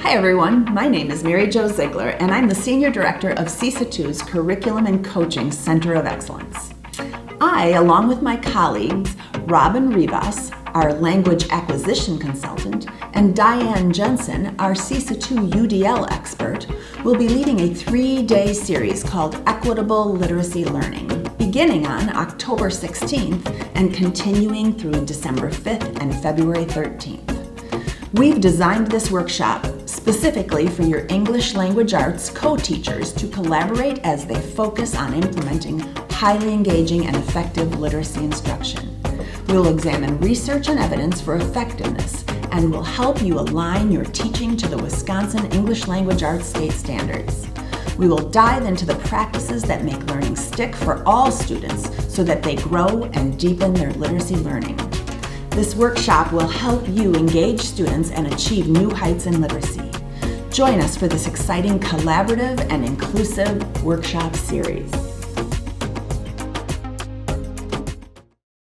Hi everyone, my name is Mary Jo Ziegler and I'm the Senior Director of CESA 2's Curriculum and Coaching Center of Excellence. I, along with my colleagues, Robin Rivas, our Language Acquisition Consultant, and Diane Jensen, our CESA 2 UDL expert, will be leading a 3-day series called Equitable Literacy Learning, beginning on October 16th and continuing through December 5th and February 13th. We've designed this workshop specifically for your English language arts co-teachers to collaborate as they focus on implementing highly engaging and effective literacy instruction. We'll examine research and evidence for effectiveness and will help you align your teaching to the Wisconsin English Language Arts state standards. We will dive into the practices that make learning stick for all students so that they grow and deepen their literacy learning. This workshop will help you engage students and achieve new heights in literacy. Join us for this exciting collaborative and inclusive workshop series.